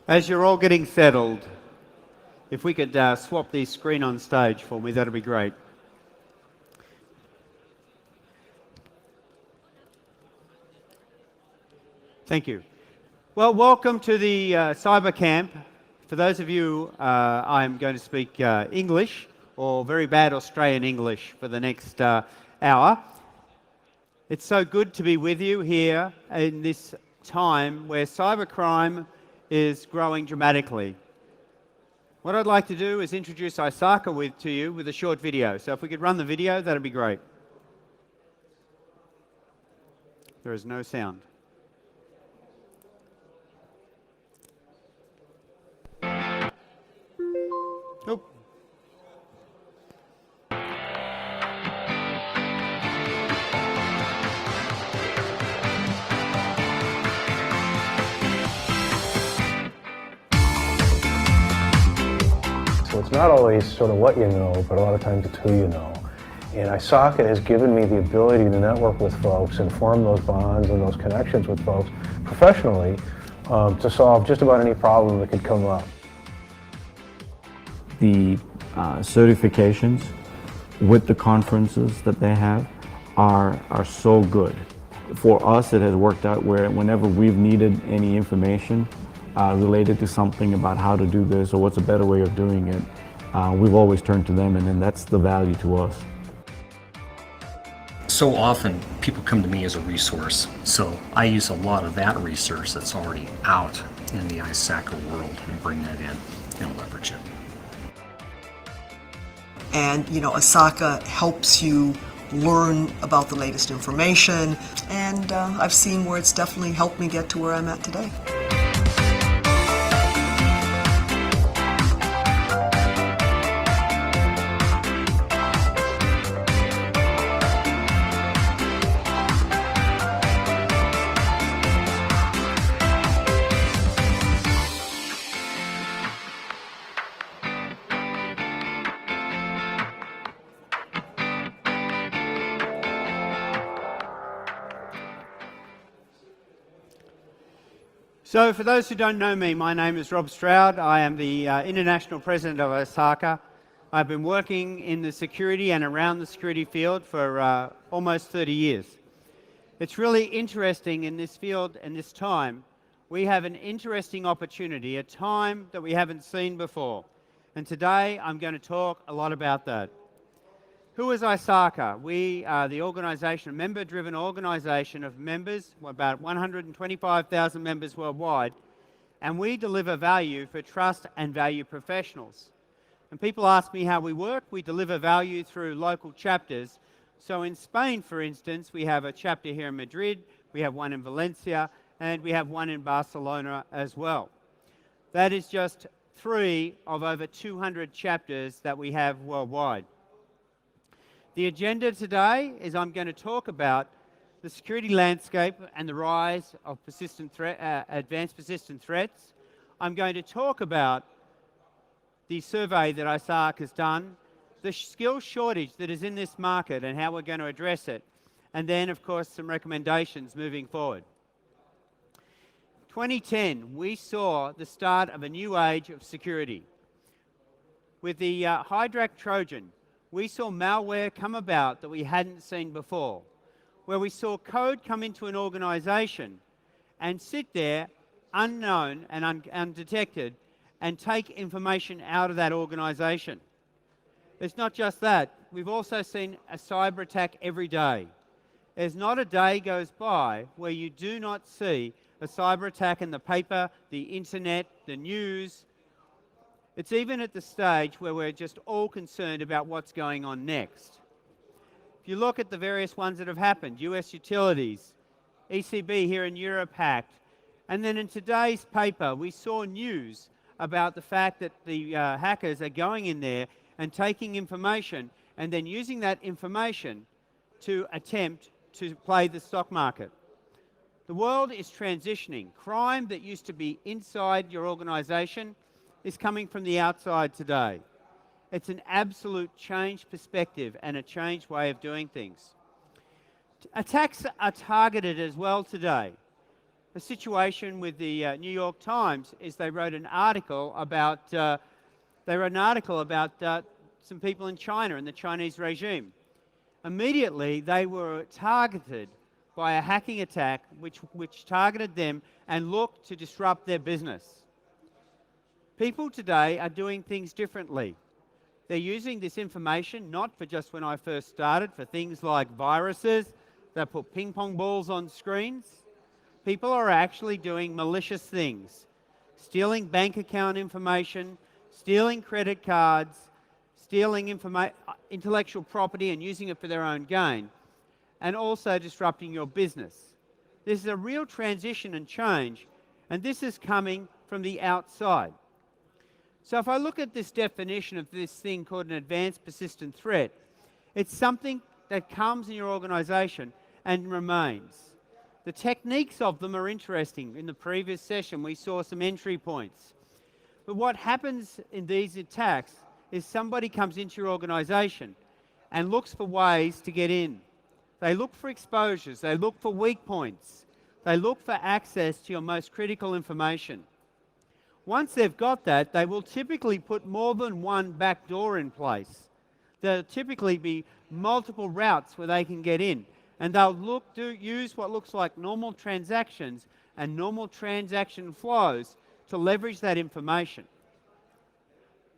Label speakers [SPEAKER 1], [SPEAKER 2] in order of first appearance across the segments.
[SPEAKER 1] As you're all getting settled, if we could swap the screen on stage for me, that'd be great. Thank you. Well, welcome to the CyberCamp. For those of you, I'm going to speak English, or very bad Australian English, for the next hour. It's so good to be with you here in this time where cybercrime is growing dramatically. What I'd like to do is introduce ISACA to you with a short video. So if we could run the video, that'd be great. There is no sound. Nope.
[SPEAKER 2] So it's not always sort of what you know, but a lot of times it's who you know. And ISACA has given me the ability to network with folks and form those bonds and those connections with folks professionally to solve just about any problem that could come up.
[SPEAKER 3] The certifications with the conferences that they have are so good. For us, it has worked out where whenever we've needed any information related to something about how to do this or what's a better way of doing it, we've always turned to them, and then that's the value to us.
[SPEAKER 4] So often people come to me as a resource, so I use a lot of that research that's already out in the ISACA world and bring that in and leverage it.
[SPEAKER 5] And ISACA helps you learn about the latest information, and I've seen where it's definitely helped me get to where I'm at today.
[SPEAKER 1] So for those who don't know me, my name is Rob Stroud. I am the International President of ISACA. I've been working in the security and around the security field for almost 30 years. It's really interesting in this field and this time. We have an interesting opportunity, a time that we haven't seen before. And today I'm going to talk a lot about that. Who is ISACA? We are the organization, a member-driven organization of members, about 125,000 members worldwide, and we deliver value for trust and value professionals. And people ask me how we work. We deliver value through local chapters. So in Spain, for instance, we have a chapter here in Madrid, we have one in Valencia, and we have one in Barcelona as well. That is just 3 of over 200 chapters that we have worldwide. The agenda today is I'm going to talk about the security landscape and the rise of advanced persistent threats. I'm going to talk about the survey that ISACA has done, the skill shortage that is in this market and how we're going to address it, and then, of course, some recommendations moving forward. 2010, we saw the start of a new age of security. With the Hydra Trojan, we saw malware come about that we hadn't seen before, where we saw code come into an organization and sit there unknown and undetected and take information out of that organization. It's not just that. We've also seen a cyber attack every day. There's not a day goes by where you do not see a cyber attack in the paper, the internet, the news. It's even at the stage where we're just all concerned about what's going on next. If you look at the various ones that have happened, US utilities, ECB here in Europe hacked, and then in today's paper we saw news about the fact that the hackers are going in there and taking information and then using that information to attempt to play the stock market. The world is transitioning. Crime that used to be inside your organization is coming from the outside today. It's an absolute changed perspective and a changed way of doing things. Attacks are targeted as well today. The situation with the New York Times is they wrote an article about some people in China and the Chinese regime. Immediately, they were targeted by a hacking attack which targeted them and looked to disrupt their business. People today are doing things differently. They're using this information not for just when I first started, for things like viruses that put ping pong balls on screens. People are actually doing malicious things, stealing bank account information, stealing credit cards, stealing intellectual property and using it for their own gain, and also disrupting your business. This is a real transition and change, and this is coming from the outside. So if I look at this definition of this thing called an advanced persistent threat, it's something that comes in your organization and remains. The techniques of them are interesting. In the previous session, we saw some entry points. But what happens in these attacks is somebody comes into your organization and looks for ways to get in. They look for exposures. They look for weak points. They look for access to your most critical information. Once they've got that, they will typically put more than one back door in place. There'll typically be multiple routes where they can get in. And they'll use what looks like normal transactions and normal transaction flows to leverage that information.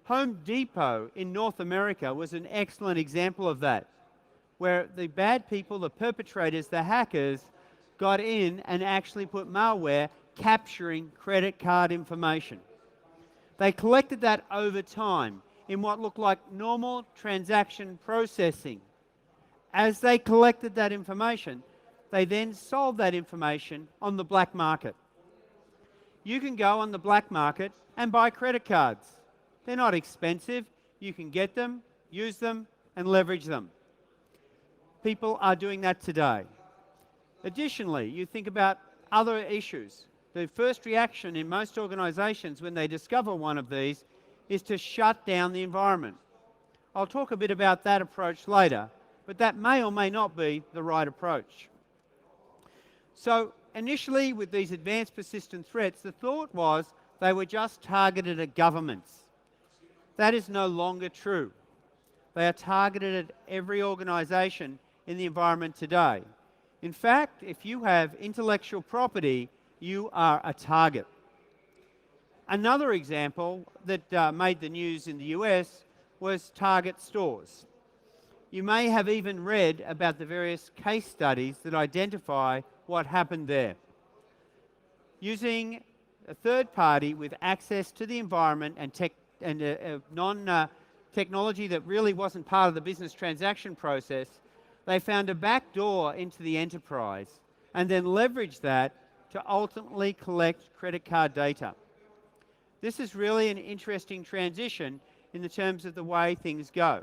[SPEAKER 1] Home Depot in North America was an excellent example of that, where the bad people, the perpetrators, the hackers, got in and actually put malware capturing credit card information. They collected that over time in what looked like normal transaction processing. As they collected that information, they then sold that information on the black market. You can go on the black market and buy credit cards. They're not expensive. You can get them, use them, and leverage them. People are doing that today. Additionally, you think about other issues. The first reaction in most organizations when they discover one of these is to shut down the environment. I'll talk a bit about that approach later, but that may or may not be the right approach. So initially, with these advanced persistent threats, the thought was they were just targeted at governments. That is no longer true. They are targeted at every organization in the environment today. In fact, if you have intellectual property, you are a target. Another example that made the news in the US was Target stores. You may have even read about the various case studies that identify what happened there. Using a third party with access to the environment and technology that really wasn't part of the business transaction process, they found a back door into the enterprise and then leveraged that to ultimately collect credit card data. This is really an interesting transition in the terms of the way things go.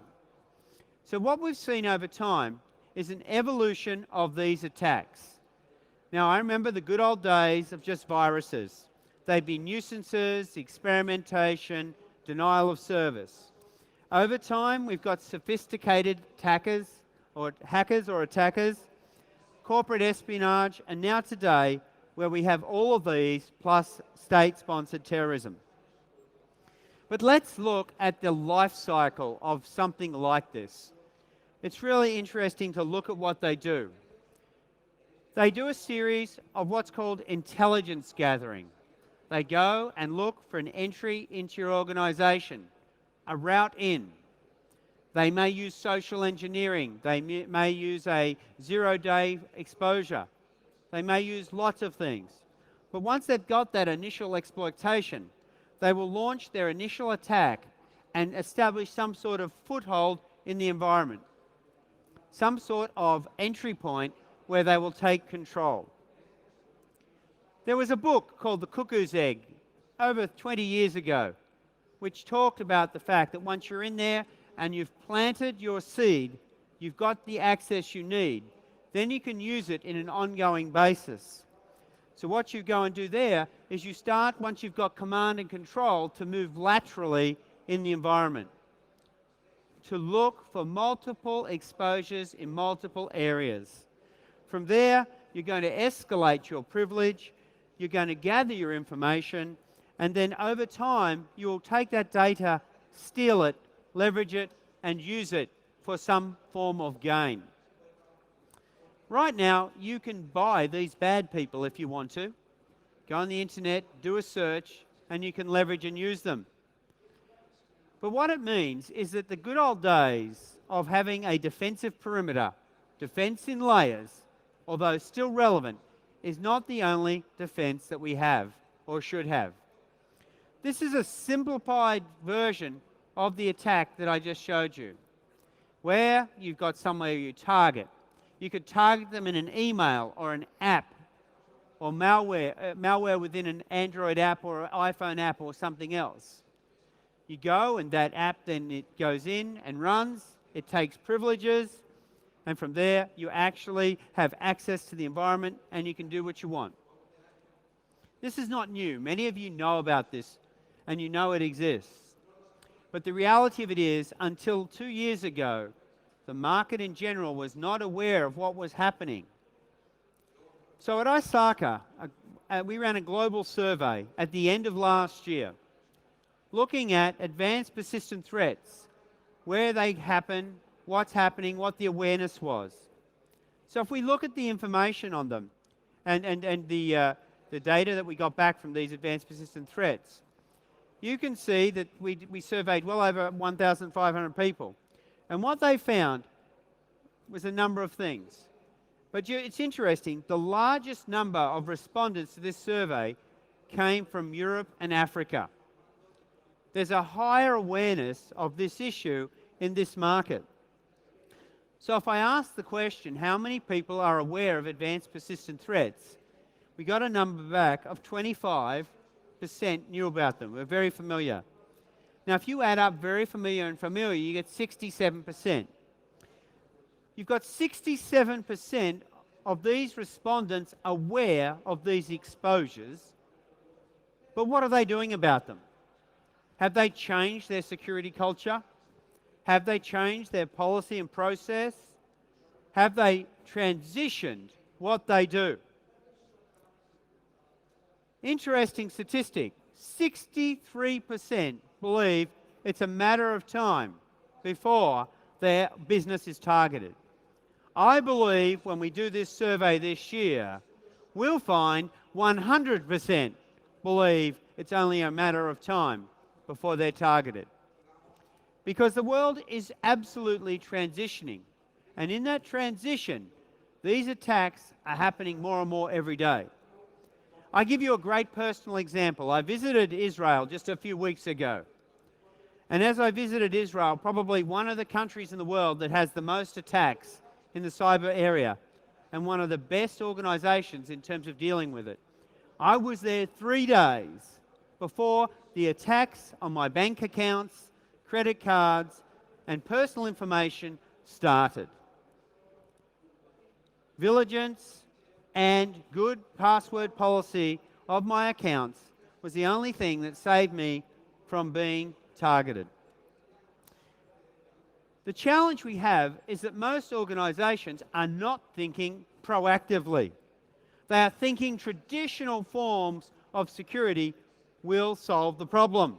[SPEAKER 1] So what we've seen over time is an evolution of these attacks. Now, I remember the good old days of just viruses. They'd be nuisances, experimentation, denial of service. Over time, we've got sophisticated hackers or attackers, corporate espionage, and now today, where we have all of these plus state-sponsored terrorism. But let's look at the life cycle of something like this. It's really interesting to look at what they do. They do a series of what's called intelligence gathering. They go and look for an entry into your organization, a route in. They may use social engineering. They may use a zero-day exposure. They may use lots of things. But once they've got that initial exploitation, they will launch their initial attack and establish some sort of foothold in the environment, some sort of entry point where they will take control. There was a book called The Cuckoo's Egg over 20 years ago, which talked about the fact that once you're in there and you've planted your seed, you've got the access you need, then you can use it in an ongoing basis. So what you go and do there is you start, once you've got command and control, to move laterally in the environment, to look for multiple exposures in multiple areas. From there, you're going to escalate your privilege. you're going to gather your information, and then over time, you'll take that data, steal it, leverage it, and use it for some form of gain. Right now, you can buy these bad people if you want to. Go on the internet, do a search, and you can leverage and use them. But what it means is that the good old days of having a defensive perimeter, defense in layers, although still relevant, is not the only defense that we have or should have. This is a simplified version of the attack that I just showed you, where you've got somewhere you target. You could target them in an email or an app or malware within an Android app or an iPhone app or something else. You go and that app then it goes in and runs, it takes privileges, and from there you actually have access to the environment and you can do what you want. This is not new. Many of you know about this and you know it exists. But the reality of it is, until 2 years ago, the market in general was not aware of what was happening. So at ISACA, we ran a global survey at the end of last year, looking at advanced persistent threats, where they happen, what's happening, what the awareness was. So if we look at the information on them and the data that we got back from these advanced persistent threats, you can see that we surveyed well over 1,500 people. And what they found was a number of things. But it's interesting, the largest number of respondents to this survey came from Europe and Africa. There's a higher awareness of this issue in this market. So if I ask the question, how many people are aware of advanced persistent threats, we got a number back of 25% knew about them. We're very familiar. Now, if you add up very familiar and familiar, you get 67%. You've got 67% of these respondents aware of these exposures, but what are they doing about them? Have they changed their security culture? Have they changed their policy and process? Have they transitioned what they do? Interesting statistic, 63% believe it's a matter of time before their business is targeted. I believe when we do this survey this year, we'll find 100% believe it's only a matter of time before they're targeted. Because the world is absolutely transitioning. And in that transition, these attacks are happening more and more every day. I give you a great personal example. I visited Israel just a few weeks ago. And as I visited Israel, probably one of the countries in the world that has the most attacks in the cyber area and one of the best organizations in terms of dealing with it. I was there 3 days before the attacks on my bank accounts, credit cards, and personal information started. Vigilance and good password policy of my accounts was the only thing that saved me from being targeted. The challenge we have is that most organizations are not thinking proactively. They are thinking traditional forms of security will solve the problem.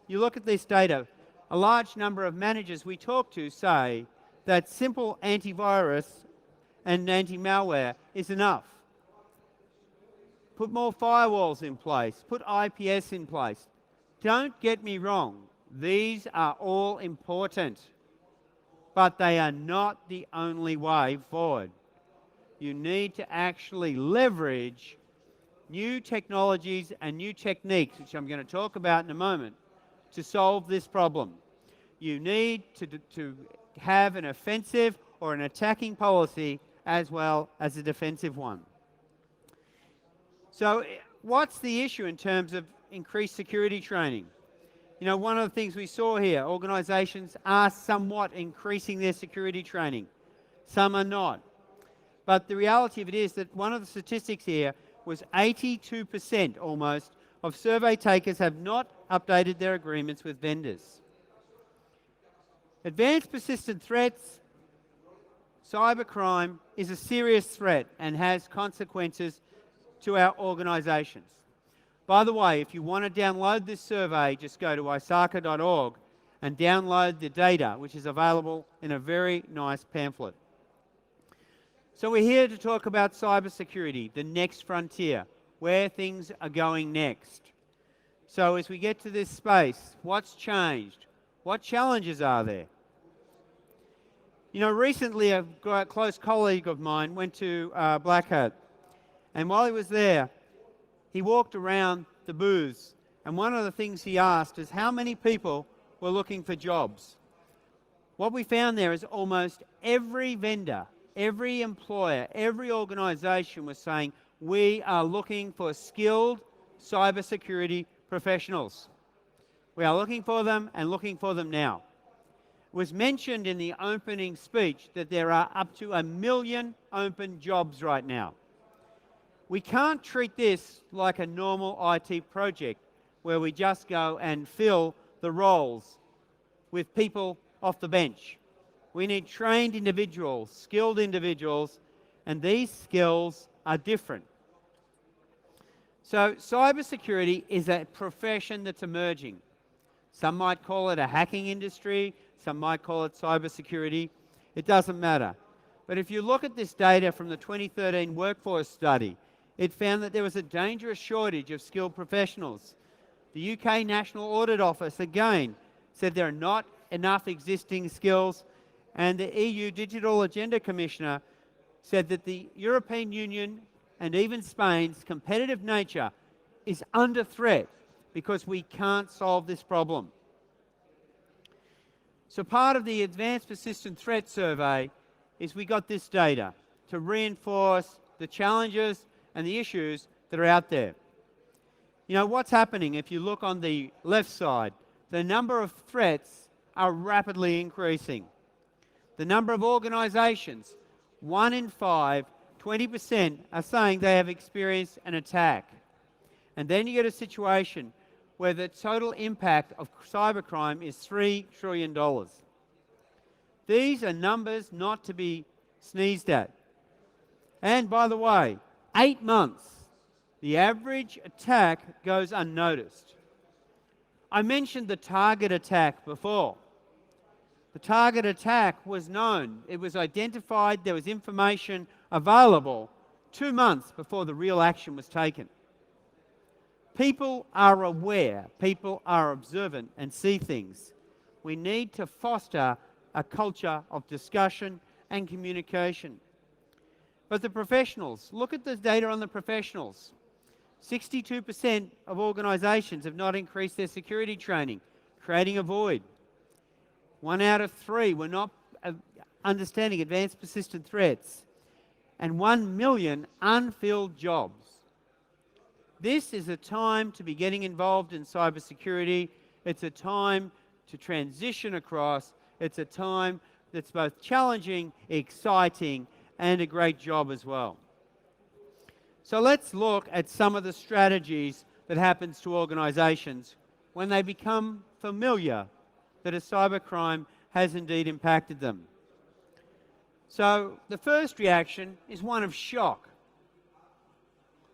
[SPEAKER 1] You look at this data, a large number of managers we talk to say that simple antivirus and anti-malware is enough. Put more firewalls in place, put IPS in place. Don't get me wrong, these are all important, but they are not the only way forward. You need to actually leverage new technologies and new techniques, which I'm going to talk about in a moment, to solve this problem. You need to have an offensive or an attacking policy as well as a defensive one. So what's the issue in terms of increased security training? You know, one of the things we saw here, organizations are somewhat increasing their security training. Some are not. But the reality of it is that one of the statistics here was 82% almost of survey takers have not updated their agreements with vendors. Advanced persistent threats, cybercrime is a serious threat and has consequences to our organisations. By the way, if you want to download this survey, just go to isaka.org and download the data, which is available in a very nice pamphlet. So we're here to talk about cybersecurity, the next frontier, where things are going next. So as we get to this space, what's changed? What challenges are there? You know, recently a close colleague of mine went to Black Hat, and while he was there, he walked around the booths, and one of the things he asked is how many people were looking for jobs. What we found there is almost every vendor, every employer, every organisation was saying, we are looking for skilled cybersecurity professionals. We are looking for them and looking for them now. It was mentioned in the opening speech that there are up to 1 million open jobs right now. We can't treat this like a normal IT project where we just go and fill the roles with people off the bench. We need trained individuals, skilled individuals, and these skills are different. So cybersecurity is a profession that's emerging. Some might call it a hacking industry, some might call it cybersecurity. It doesn't matter. But if you look at this data from the 2013 workforce study, it found that there was a dangerous shortage of skilled professionals. The UK National Audit Office, again, said there are not enough existing skills, and the EU Digital Agenda Commissioner said that the European Union and even Spain's competitive nature is under threat because we can't solve this problem. So part of the Advanced Persistent Threat Survey is we got this data to reinforce the challenges and the issues that are out there. You know, what's happening if you look on the left side, the number of threats are rapidly increasing. The number of organisations, 1 in 5, 20% are saying they have experienced an attack. And then you get a situation where the total impact of cybercrime is $3 trillion. These are numbers not to be sneezed at. And by the way, 8 months, the average attack goes unnoticed. I mentioned the target attack before. The target attack was known. It was identified. There was information available 2 months before the real action was taken. People are aware. People are observant and see things. We need to foster a culture of discussion and communication. But the professionals, look at the data on the professionals. 62% of organisations have not increased their security training, creating a void. 1 out of 3 were not understanding advanced persistent threats, and 1 million unfilled jobs. This is a time to be getting involved in cybersecurity. It's a time to transition across. It's a time that's both challenging, exciting, and a great job as well. So let's look at some of the strategies that happens to organisations when they become familiar that a cybercrime has indeed impacted them. So the first reaction is one of shock.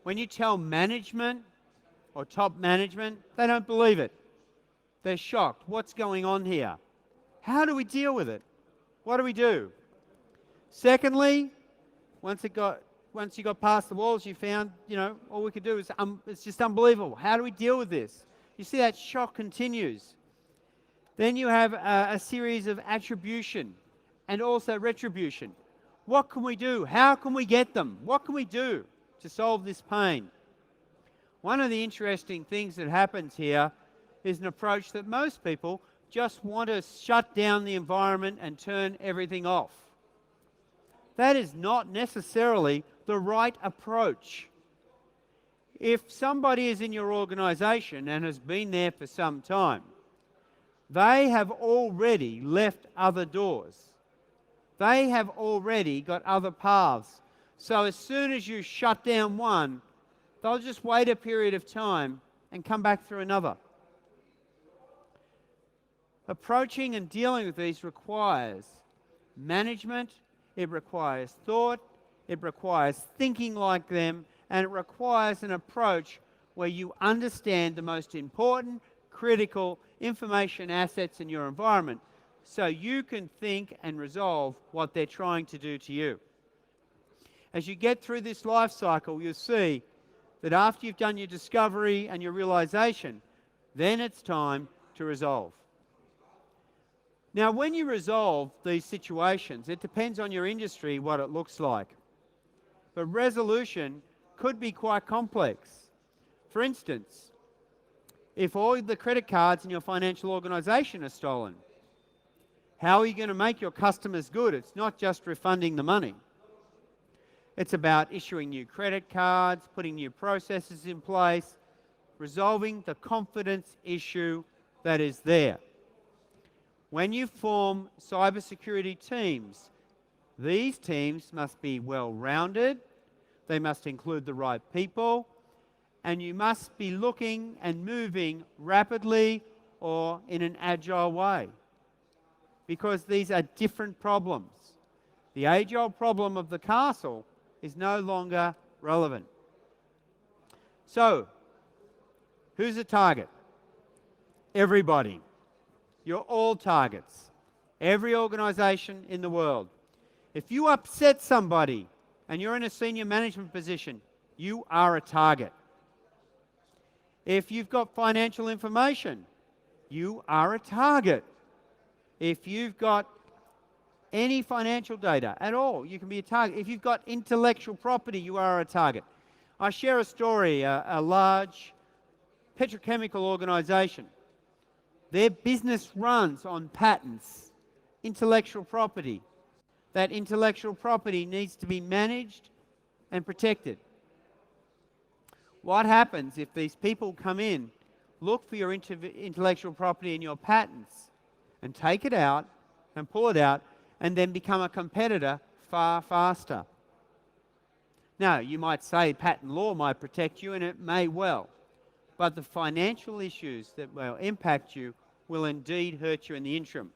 [SPEAKER 1] When you tell management or top management, they don't believe it. They're shocked. What's going on here? How do we deal with it? What do we do? Secondly, once you got past the walls, you found, all we could do is, it's just unbelievable. How do we deal with this? You see that shock continues. Then you have a series of attribution and also retribution. What can we do? How can we get them? What can we do to solve this pain? One of the interesting things that happens here is an approach that most people just want to shut down the environment and turn everything off. That is not necessarily the right approach. If somebody is in your organization and has been there for some time, they have already left other doors. They have already got other paths. So as soon as you shut down one, they'll just wait a period of time and come back through another. Approaching and dealing with these requires management, it requires thought, it requires thinking like them, and it requires an approach where you understand the most important, critical information assets in your environment so you can think and resolve what they're trying to do to you. As you get through this life cycle, you'll see that after you've done your discovery and your realization, then it's time to resolve. Now, when you resolve these situations, it depends on your industry what it looks like. But resolution could be quite complex. For instance, if all the credit cards in your financial organization are stolen, how are you going to make your customers good? It's not just refunding the money. It's about issuing new credit cards, putting new processes in place, resolving the confidence issue that is there. When you form cybersecurity teams, these teams must be well-rounded, they must include the right people, and you must be looking and moving rapidly or in an agile way, because these are different problems. The age-old problem of the castle is no longer relevant. So, who's a target? Everybody. You're all targets. Every organization in the world. If you upset somebody and you're in a senior management position, you are a target. If you've got financial information, you are a target. If you've got any financial data at all, you can be a target. If you've got intellectual property, you are a target. I share a story, a large petrochemical organization. Their business runs on patents, intellectual property. That intellectual property needs to be managed and protected. What happens if these people come in, look for your intellectual property and your patents, and take it out and pull it out, and then become a competitor far faster? Now, you might say patent law might protect you, and it may well, but the financial issues that will impact you will indeed hurt you in the interim.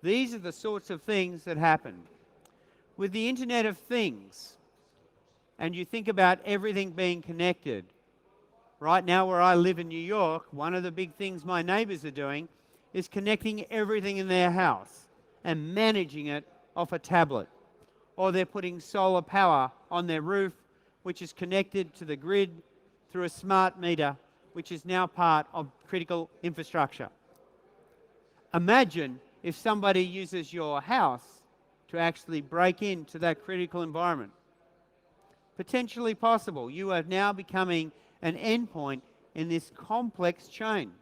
[SPEAKER 1] These are the sorts of things that happen. With the Internet of Things, and you think about everything being connected, right now where I live in New York, one of the big things my neighbors are doing is connecting everything in their house and managing it off a tablet. Or they're putting solar power on their roof, which is connected to the grid through a smart meter, which is now part of critical infrastructure. Imagine if somebody uses your house to actually break into that critical environment. Potentially possible. You are now becoming an endpoint in this complex chain.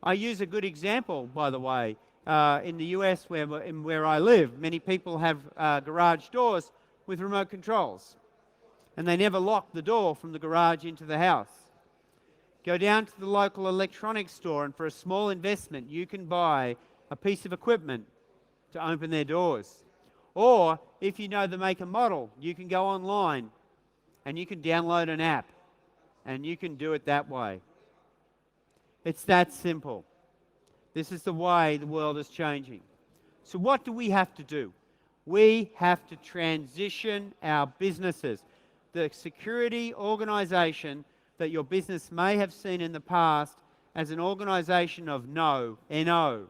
[SPEAKER 1] I use a good example, by the way. In the US, where I live, many people have garage doors with remote controls, and they never lock the door from the garage into the house. Go down to the local electronics store, and for a small investment, you can buy a piece of equipment to open their doors. Or, if you know the make and model, you can go online and you can download an app, and you can do it that way. It's that simple. This is the way the world is changing. So what do we have to do? We have to transition our businesses. The security organization that your business may have seen in the past as an organization of no, N-O,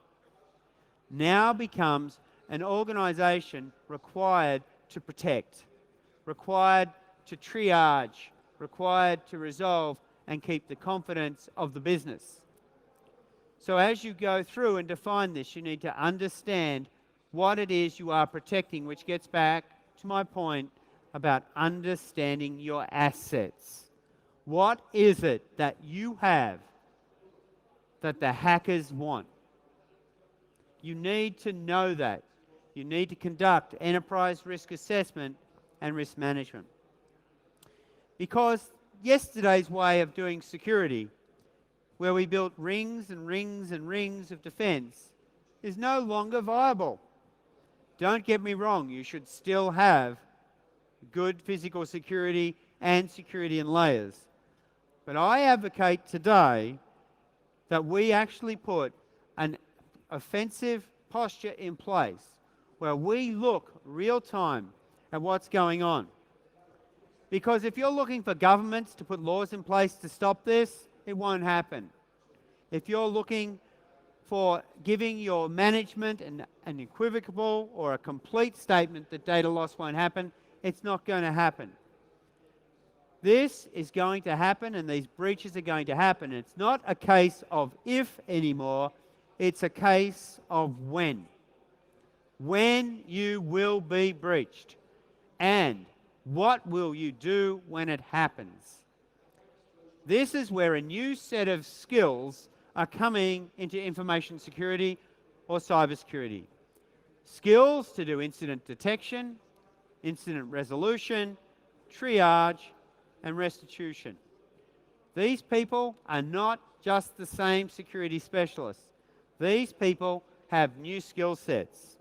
[SPEAKER 1] now becomes an organization required to protect, required to triage, required to resolve and keep the confidence of the business. So as you go through and define this, you need to understand what it is you are protecting, which gets back to my point about understanding your assets. What is it that you have that the hackers want? You need to know that. You need to conduct enterprise risk assessment and risk management. Because yesterday's way of doing security, where we built rings and rings and rings of defense, is no longer viable. Don't get me wrong, you should still have good physical security and security in layers. But I advocate today that we actually put an offensive posture in place where we look real time at what's going on. Because if you're looking for governments to put laws in place to stop this, it won't happen. If you're looking for giving your management an unequivocal or a complete statement that data loss won't happen, it's not going to happen. This is going to happen, and these breaches are going to happen. It's not a case of if anymore, it's a case of when. When you will be breached, and what will you do when it happens? This is where a new set of skills are coming into information security or cybersecurity. Skills to do incident detection, incident resolution, triage, and restitution. These people are not just the same security specialists. These people have new skill sets.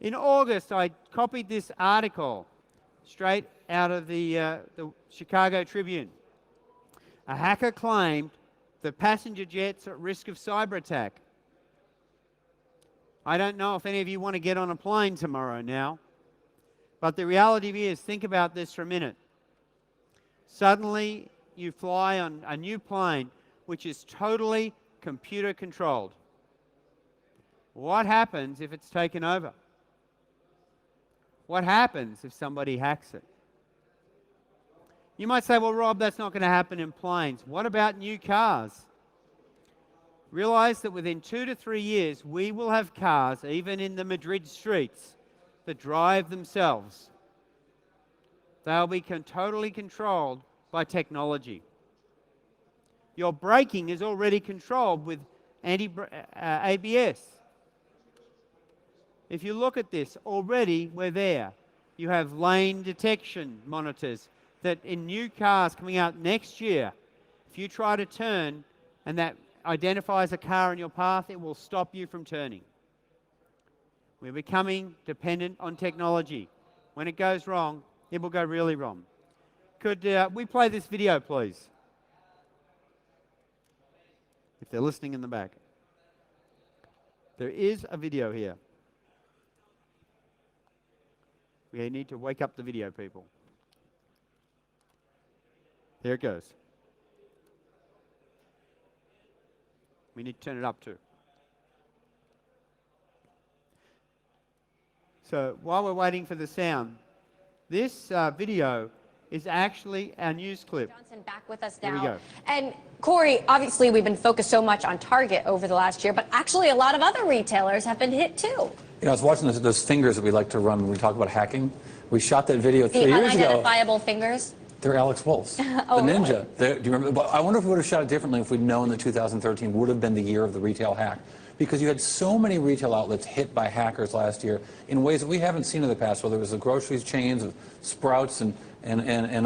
[SPEAKER 1] In August, I copied this article straight out of the Chicago Tribune. A hacker claimed that passenger jets are at risk of cyber attack. I don't know if any of you want to get on a plane tomorrow now, but the reality is, think about this for a minute. Suddenly, you fly on a new plane which is totally computer controlled. What happens if it's taken over? What happens if somebody hacks it? You might say, well, Rob, that's not going to happen in planes. What about new cars? Realize that within 2 to 3 years, we will have cars, even in the Madrid streets, that drive themselves. They'll be totally controlled by technology. Your braking is already controlled with ABS. If you look at this, already we're there. You have lane detection monitors that in new cars coming out next year, if you try to turn and that identifies a car in your path, it will stop you from turning. We're becoming dependent on technology. When it goes wrong, it will go really wrong. Could we play this video, please? If they're listening in the back. There is a video here. We need to wake up the video people. There it goes. We need to turn it up too. So while we're waiting for the sound, this video is actually our news clip.
[SPEAKER 6] Johnson back with us now.
[SPEAKER 1] Here we go.
[SPEAKER 6] And Corey, obviously we've been focused so much on Target over the last year, but actually a lot of other retailers have been hit too.
[SPEAKER 7] You know, I was watching those fingers that we like to run when we talk about hacking. We shot that video 3
[SPEAKER 6] The
[SPEAKER 7] years ago.
[SPEAKER 6] unidentifiable fingers.
[SPEAKER 7] They're Alex Wolf's,
[SPEAKER 6] Oh,
[SPEAKER 7] the ninja.
[SPEAKER 6] really?
[SPEAKER 7] Do you remember? But I wonder if we would have shot it differently if we'd known that 2013 would have been the year of the retail hack. Because you had so many retail outlets hit by hackers last year in ways that we haven't seen in the past, whether it was the grocery chains of Sprouts and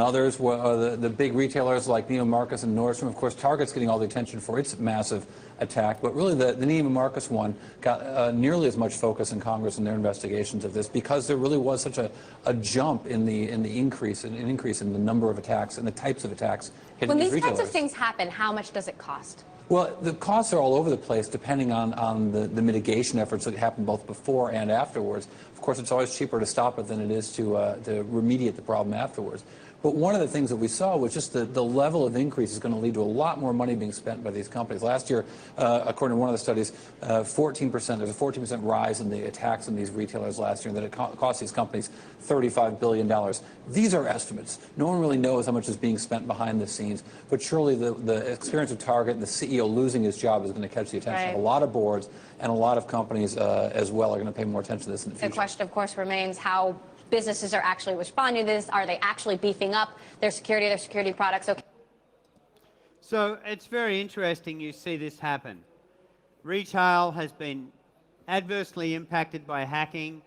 [SPEAKER 7] others, the big retailers like Neiman Marcus and Nordstrom. Of course, Target's getting all the attention for its massive attack, but really the Neiman Marcus one got nearly as much focus in Congress in their investigations of this because there really was such a jump in the increase in the number of attacks and the types of attacks hitting
[SPEAKER 6] When
[SPEAKER 7] these
[SPEAKER 6] these
[SPEAKER 7] retailers.
[SPEAKER 6] types of things happen, how much does it cost?
[SPEAKER 7] Well, the costs are all over the place depending on the mitigation efforts that happen both before and afterwards. Of course, it's always cheaper to stop it than it is to remediate the problem afterwards. But one of the things that we saw was just the level of increase is going to lead to a lot more money being spent by these companies. Last year, according to one of the studies, 14%, there's a 14% rise in the attacks on these retailers last year, and that it cost these companies $35 billion. These are estimates. No one really knows how much is being spent behind the scenes, but surely the experience of Target and the CEO losing his job is going to catch the attention of a lot of boards, and a lot of companies as well are going to pay more attention to this in the future.
[SPEAKER 6] The question, of course, remains how businesses are actually responding to this. Are they actually beefing up their security products? Okay.
[SPEAKER 1] So it's very interesting you see this happen. Retail has been adversely impacted by hacking.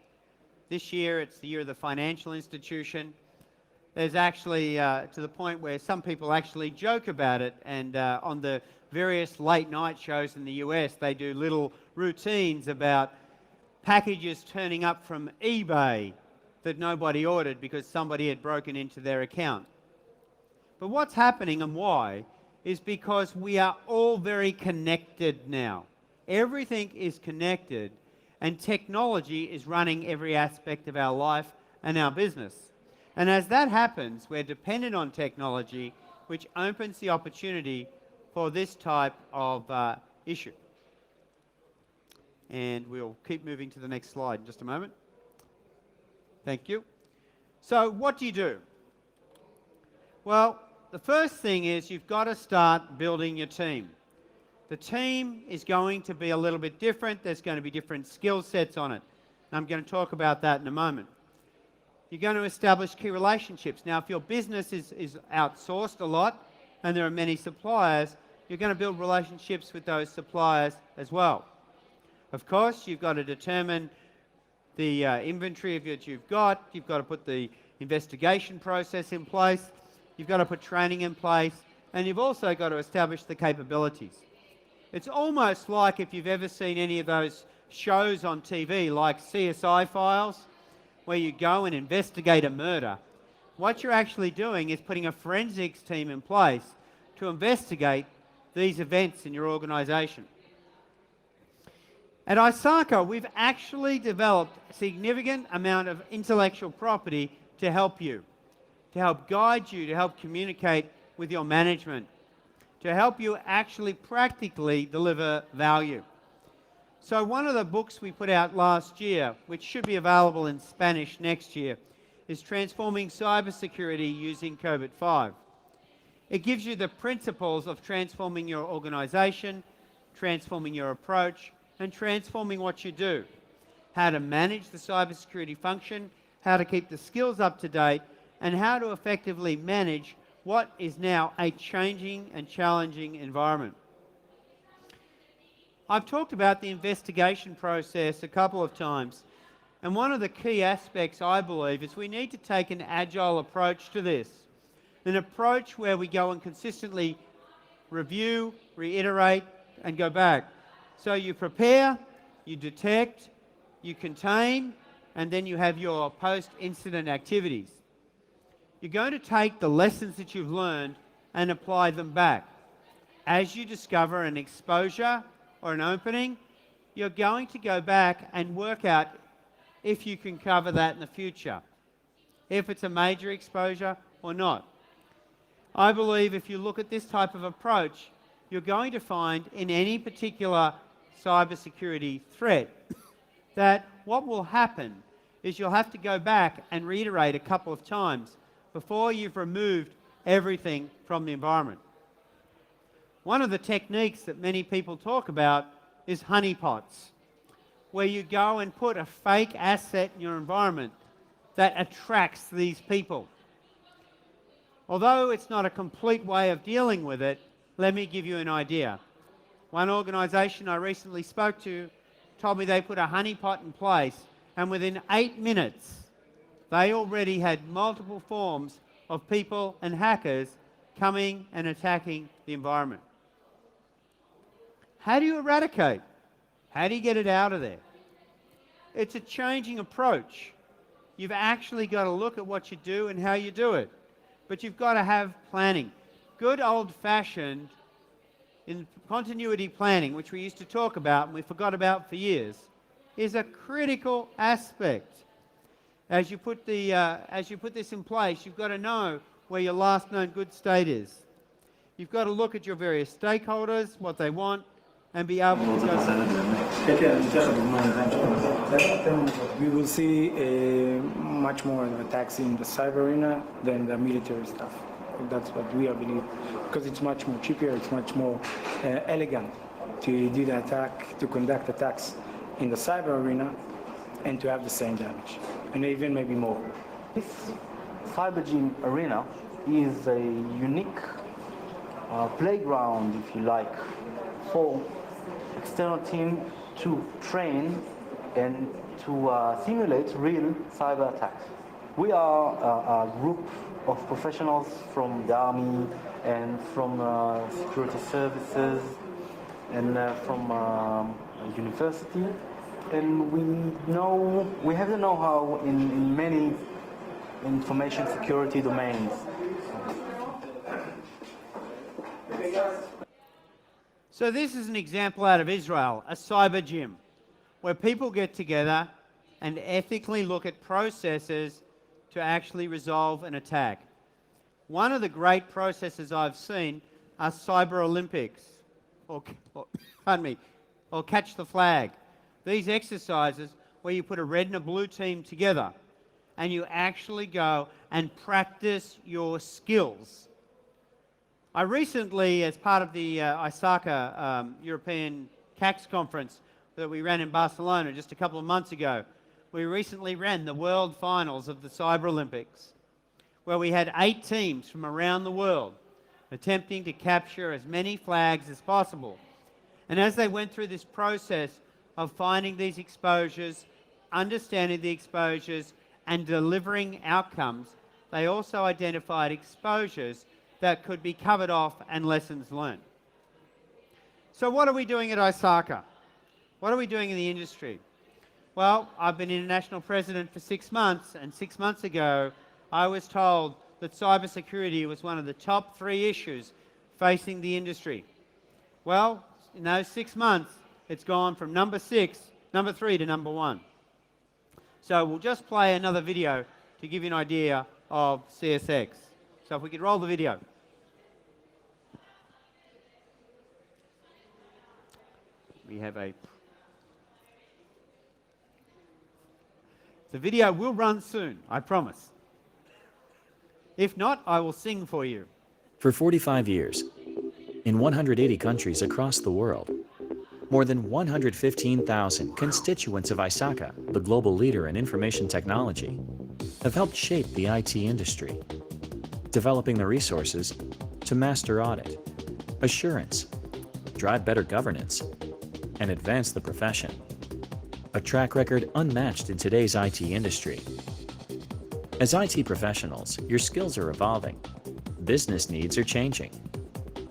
[SPEAKER 1] This year, it's the year of the financial institution. There's actually, to the point where some people actually joke about it, and on the various late night shows in the US, they do little routines about packages turning up from eBay that nobody ordered because somebody had broken into their account. But what's happening and why is because we are all very connected now. Everything is connected, and technology is running every aspect of our life and our business. And as that happens, we're dependent on technology, which opens the opportunity for this type of issue. And we'll keep moving to the next slide in just a moment. Thank you. So what do you do? Well, the first thing is you've got to start building your team. The team is going to be a little bit different. There's going to be different skill sets on it. And I'm going to talk about that in a moment. You're going to establish key relationships. Now, if your business is outsourced a lot and there are many suppliers, you're going to build relationships with those suppliers as well. Of course, you've got to determine the inventory of what you've got. You've got to put the investigation process in place. You've got to put training in place. And you've also got to establish the capabilities. It's almost like if you've ever seen any of those shows on TV like CSI Files, where you go and investigate a murder. What you're actually doing is putting a forensics team in place to investigate these events in your organization. At ISACA, we've actually developed a significant amount of intellectual property to help you, to help guide you, to help communicate with your management, to help you actually practically deliver value. So one of the books we put out last year, which should be available in Spanish next year, is Transforming Cybersecurity Using COVID-5. It gives you the principles of transforming your organization, transforming your approach, and transforming what you do. How to manage the cybersecurity function, how to keep the skills up to date, and how to effectively manage what is now a changing and challenging environment. I've talked about the investigation process a couple of times, and one of the key aspects, I believe, is we need to take an agile approach to this, an approach where we go and consistently review, reiterate, and go back. So you prepare, you detect, you contain, and then you have your post-incident activities. You're going to take the lessons that you've learned and apply them back. As you discover an exposure or an opening, you're going to go back and work out if you can cover that in the future, if it's a major exposure or not. I believe if you look at this type of approach, you're going to find in any particular cybersecurity threat that what will happen is you'll have to go back and reiterate a couple of times before you've removed everything from the environment. One of the techniques that many people talk about is honeypots, where you go and put a fake asset in your environment that attracts these people. Although it's not a complete way of dealing with it, let me give you an idea. One organization I recently spoke to told me they put a honeypot in place, and within 8 minutes, they already had multiple forms of people and hackers coming and attacking the environment. How do you eradicate? How do you get it out of there? It's a changing approach. You've actually got to look at what you do and how you do it. But you've got to have planning. Good old-fashioned in continuity planning, which we used to talk about and we forgot about for years, is a critical aspect. As you put this in place, you've got to know where your last known good state is. You've got to look at your various stakeholders, what they want, and be able to go.
[SPEAKER 8] We will see much more attacks in the cyber arena than the military stuff. That's what we believe, because it's much more cheaper, it's much more elegant to do the attack, to conduct attacks in the cyber arena and to have the same damage, and even maybe more.
[SPEAKER 9] This CyberCamp arena is a unique playground, if you like, for external team to train and to simulate real cyber attacks. We are a group of professionals from the Army and from security services and from university, and we have the know-how in many information security domains.
[SPEAKER 1] So this is an example out of Israel, a cyber gym, where people get together and ethically look at processes to actually resolve an attack. One of the great processes I've seen are Cyber Olympics, or pardon me, or Catch the Flag. These exercises where you put a red and a blue team together and you actually go and practice your skills. I recently, as part of the ISACA European CACS conference that we ran in Barcelona just a couple of months ago, we recently ran the World Finals of the Cyber Olympics, where we had 8 teams from around the world attempting to capture as many flags as possible. And as they went through this process of finding these exposures, understanding the exposures, and delivering outcomes, they also identified exposures that could be covered off and lessons learned. So what are we doing at ISACA? What are we doing in the industry? Well, I've been international president for 6 months, and 6 months ago, I was told that cybersecurity was one of the top 3 issues facing the industry. Well, in those 6 months, it's gone from number 3 to number 1. So we'll just play another video to give you an idea of CSX. So if we could roll the video. We have a... The video will run soon, I promise. If not, I will sing for you.
[SPEAKER 10] For 45 years, in 180 countries across the world, more than 115,000 constituents of ISACA, the global leader in information technology, have helped shape the IT industry, developing the resources to master audit, assurance, drive better governance, and advance the profession. A track record unmatched in today's IT industry. As IT professionals, your skills are evolving, business needs are changing,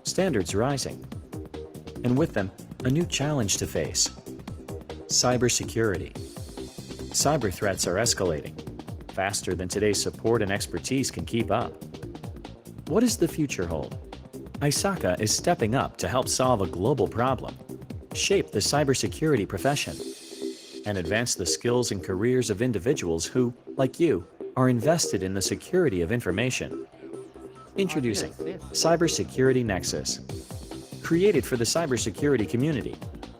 [SPEAKER 10] standards rising, and with them, a new challenge to face: cybersecurity. Cyber threats are escalating faster than today's support and expertise can keep up. What does the future hold? ISACA is stepping up to help solve a global problem, shape the cybersecurity profession, and advance the skills and careers of individuals who, like you, are invested in the security of information. Introducing Cybersecurity Nexus. Created for the cybersecurity community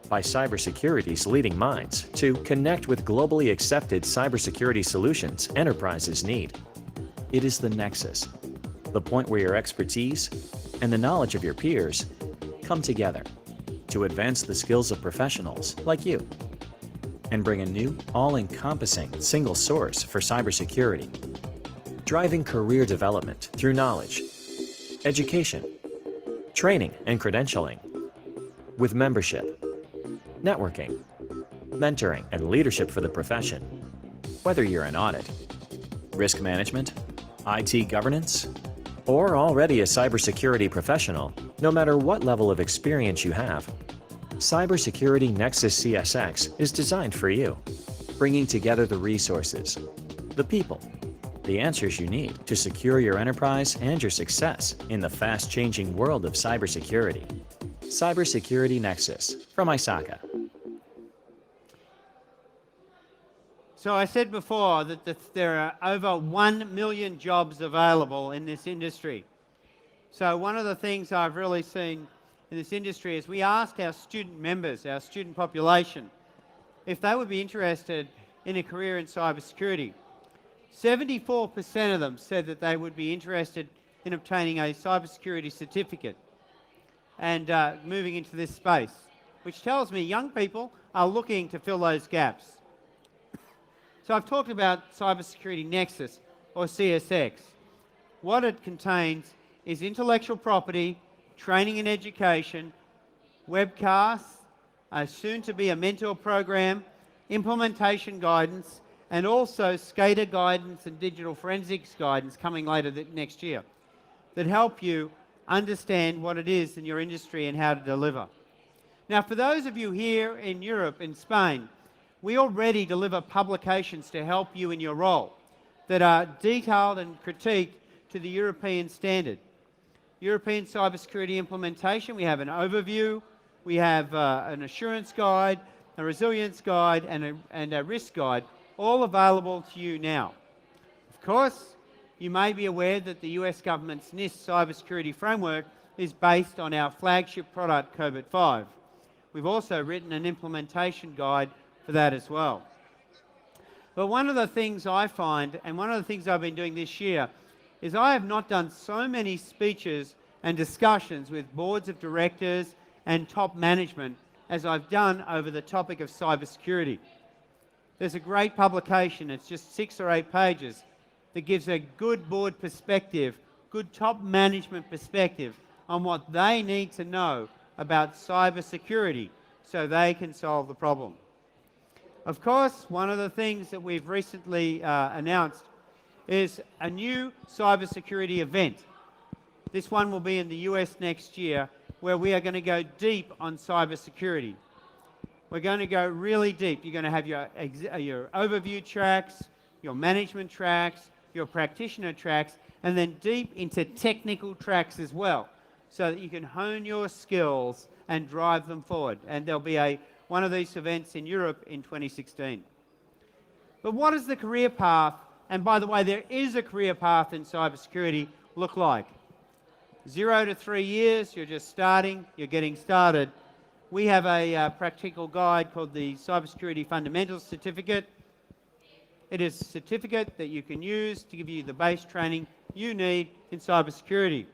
[SPEAKER 10] by cybersecurity's leading minds to connect with globally accepted cybersecurity solutions enterprises need. It is the nexus, the point where your expertise and the knowledge of your peers come together to advance the skills of professionals like you and bring a new, all-encompassing single source for cybersecurity, driving career development through knowledge, education, training and credentialing, with membership, networking, mentoring, and leadership for the profession. Whether you're in audit, risk management, IT governance, or already a cybersecurity professional, no matter what level of experience you have, Cybersecurity Nexus CSX is designed for you, bringing together the resources, the people, the answers you need to secure your enterprise and your success in the fast-changing world of cybersecurity. Cybersecurity Nexus from ISACA.
[SPEAKER 1] So I said before that there are over 1 million jobs available in this industry. So one of the things I've really seen in this industry is we asked our student members, our student population, if they would be interested in a career in cybersecurity. 74% of them said that they would be interested in obtaining a cybersecurity certificate and moving into this space, which tells me young people are looking to fill those gaps. So I've talked about Cybersecurity Nexus, or CSX. What it contains is intellectual property, training and education, webcasts, soon to be a mentor program, implementation guidance, and also SCADA guidance and digital forensics guidance coming later next year that help you understand what it is in your industry and how to deliver. Now, for those of you here in Europe, in Spain, we already deliver publications to help you in your role that are detailed and critiqued to the European standard. European cybersecurity implementation, we have an overview, we have an assurance guide, a resilience guide, and a risk guide, all available to you now. Of Of course, you may be aware that the US government's NIST cybersecurity framework is based on our flagship product, COVID 5. We've also written an implementation guide for that as well. But one of the things I find, and one of the things I've been doing this year, is I have not done so many speeches and discussions with boards of directors and top management as I've done over the topic of cybersecurity. There's a great publication, it's just 6 or 8 pages, that gives a good board perspective, good top management perspective on what they need to know about cybersecurity so they can solve the problem. Of course, one of the things that we've recently announced is a new cybersecurity event. This one will be in the US next year, where we are going to go deep on cybersecurity. We're going to go really deep. You're going to have your overview tracks, your management tracks, your practitioner tracks, and then deep into technical tracks as well, so that you can hone your skills and drive them forward. And there'll be one of these events in Europe in 2016. But what does the career path, and by the way, there is a career path in cybersecurity, look like? 0 to 3 years, you're just starting, you're getting started. We have a practical guide called the Cybersecurity Fundamentals Certificate. It is a certificate that you can use to give you the base training you need in cybersecurity.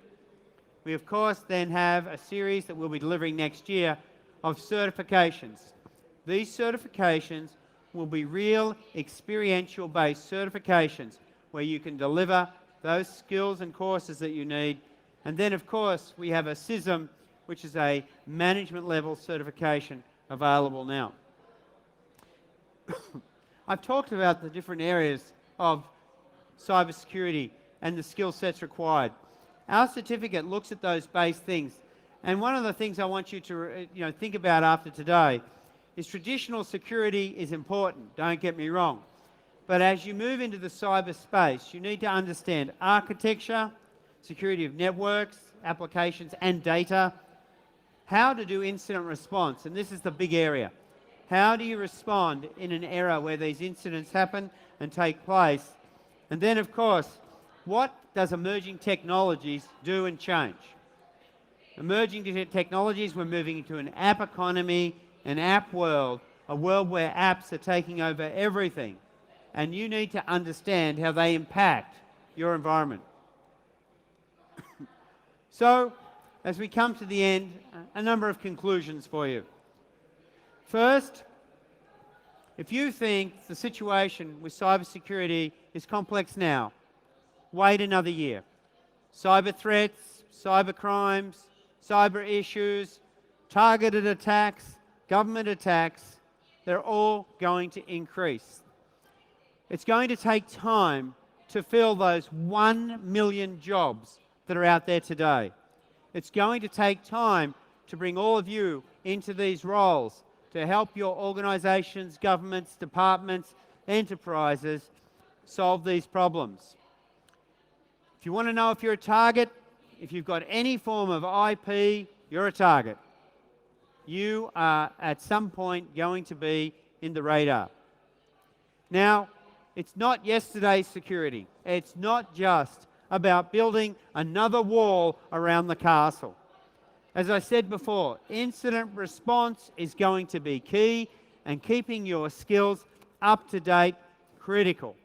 [SPEAKER 1] We, of course, then have a series that we'll be delivering next year of certifications. These certifications will be real experiential-based certifications where you can deliver those skills and courses that you need. And then, of course, we have a CISM, which is a management-level certification available now. I've talked about the different areas of cybersecurity and the skill sets required. Our certificate looks at those base things. And one of the things I want you to think about after today is traditional security is important, don't get me wrong. But as you move into the cyberspace, you need to understand architecture, security of networks, applications, and data, how to do incident response, and this is the big area. How do you respond in an era where these incidents happen and take place? And then, of course, what does emerging technologies do and change? Emerging technologies, we're moving into an app economy, an app world, a world where apps are taking over everything. And you need to understand how they impact your environment. So, as we come to the end, a number of conclusions for you. First, if you think the situation with cybersecurity is complex now, wait another year. Cyber threats, cyber crimes, cyber issues, targeted attacks, government attacks, they're all going to increase. It's going to take time to fill those 1 million jobs that are out there today. It's going to take time to bring all of you into these roles to help your organizations, governments, departments, enterprises solve these problems. If you want to know if you're a target, if you've got any form of IP, you're a target. You are at some point going to be in the radar. Now, it's not yesterday's security. It's not just about building another wall around the castle. As I said before, incident response is going to be key, and keeping your skills up to date, critical.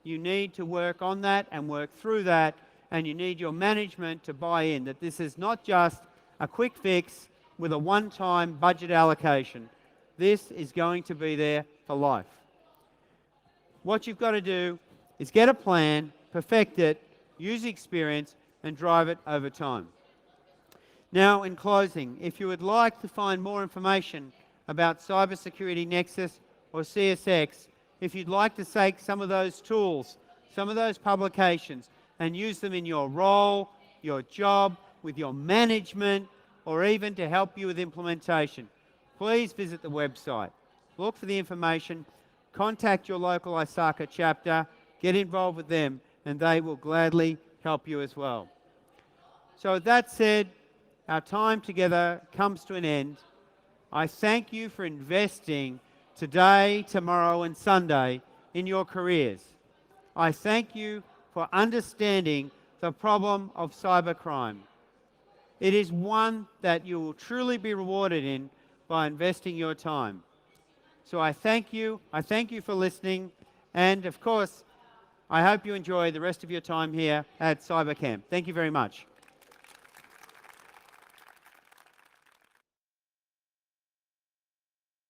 [SPEAKER 1] You need to work on that and work through that, and you need your management to buy in that this is not just a quick fix with a one-time budget allocation. This is going to be there for life. What you've got to do is get a plan, perfect it, use experience, and drive it over time. Now, in closing, if you would like to find more information about Cybersecurity Nexus or CSX, if you'd like to take some of those tools, some of those publications, and use them in your role, your job, with your management, or even to help you with implementation, please visit the website. Look for the information, contact your local ISACA chapter, get involved with them, and they will gladly help you as well. So with that said, our time together comes to an end. I thank you for investing today, tomorrow, and Sunday in your careers. I thank you for understanding the problem of cybercrime. It is one that you will truly be rewarded in by investing your time. So I thank you for listening, and of course, I hope you enjoy the rest of your time here at CyberCamp. Thank you very much.